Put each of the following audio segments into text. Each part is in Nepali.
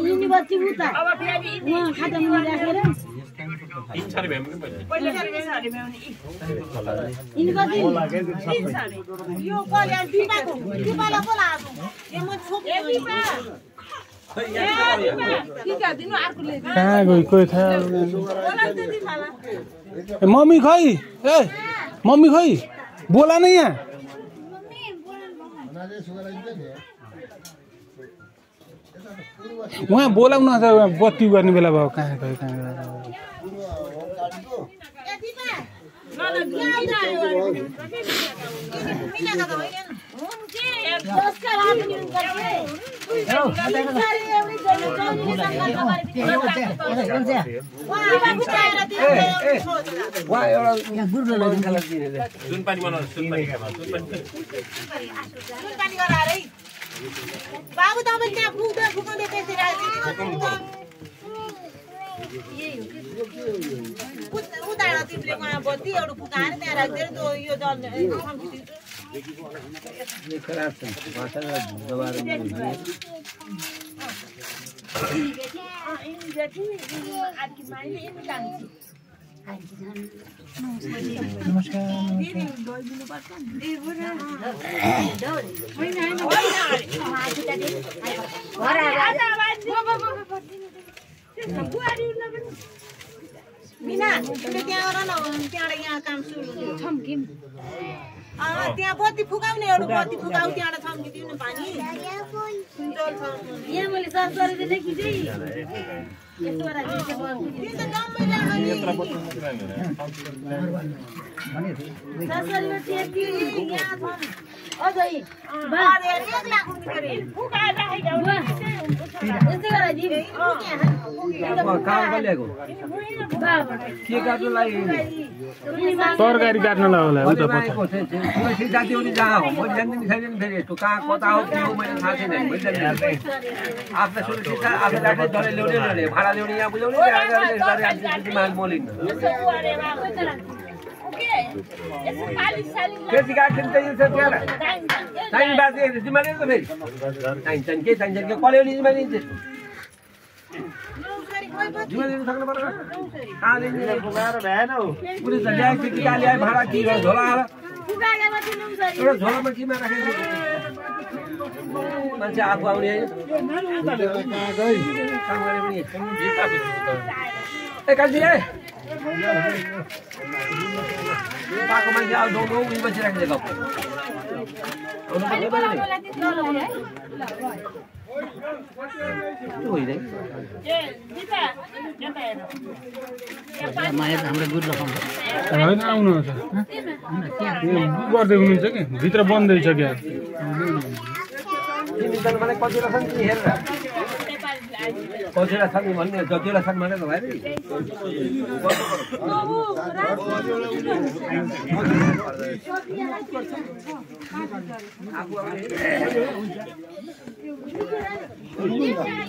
युनिभर्सिटी उता अब फेरि खाता मुनि राखेर तीन सारी भ्याउने पहिला सारी भ्याउने युनिभर्सिटी यो कल्याण दिपाको दिपाला को लाग्यो यो म छोप ए दिपा ठीक है दिनु अर्कोले कहाँ गई कोही थाहा मम्मी खै ए मम्मी खै बोला न यहाँ वहाँ बोलाउन छ बत्ती गर्ने बेला भयो कहाँ गयो कहाँ गयो बाबु तपाईं त्यहाँ फुकाउँदै त्यसै उतार तिमीले उहाँ बत्ती एउटा फुकाएर त्यहाँ राख्दै यो जल्ने मिना तिमीले त्यहाँ गर न त्यहाँबाट यहाँ काम सुरु छम्किम त्यहाँ बत्ती फुकाउने एउटा बत्ती फुकाउ त्यहाँबाट छम्किदिनु पानी यहाँ मैले सर्च गरेर लेखिदिए यस्तो गरेर तरकारी काट्नलाई होला उता मान्छे आफू आउने पाएको मान्छे अब दौडौ उही बसिराखेको होइन आउनुहुन्छ गर्दै हुनुहुन्छ कि भित्र बन्दै छ क्या मलाई कतिवटा छन् कि हेरेर कतिवटा छन् भन्ने जतिवटा छन् भनेर भाइ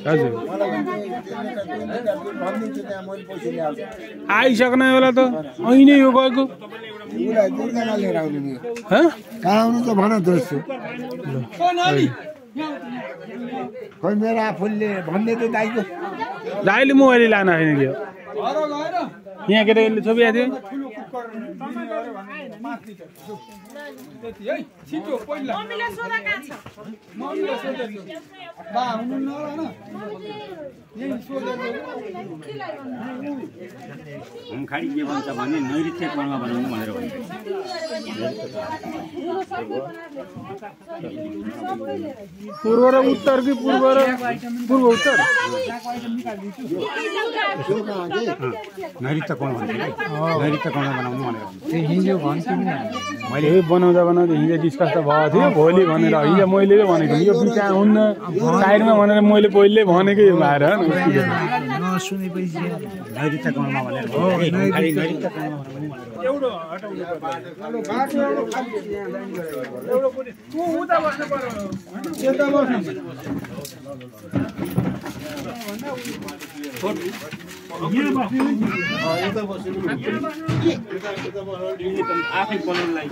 हजुर आइसक्न होला त अहिले यो गएको कहाँ आउनु त भन दोस्रो खोइ मेरो आफूले भन्ने त दाइको दाइले मोबाइल लान होइन कि यहाँ केटाकेटीले छोपिएको थियो खाडी के भन्छ भने नैऋत्य कोणमा बनाउनु भनेर भन्छ पूर्व र उत्तर कि पूर्व र पूर्व उत्तर नैऋत्य कोण भन्छ नैऋत्य कोणमा बनाउनु भनेर भन्छ हिजो भन्छु नि मैले बनाउँदा हिजो डिस्कस त भएको थियो भोलि भनेर हिजो मैले भनेको यो बिचा हुन्न साइडमा भनेर मैले पहिले भनेकै यो भएर नसुनेपछि नैरित्य कर्म भनेर नैरित्य कर्म एउटा उता बस्नु पर्यो यता बस्नु आफै बनाउनलाई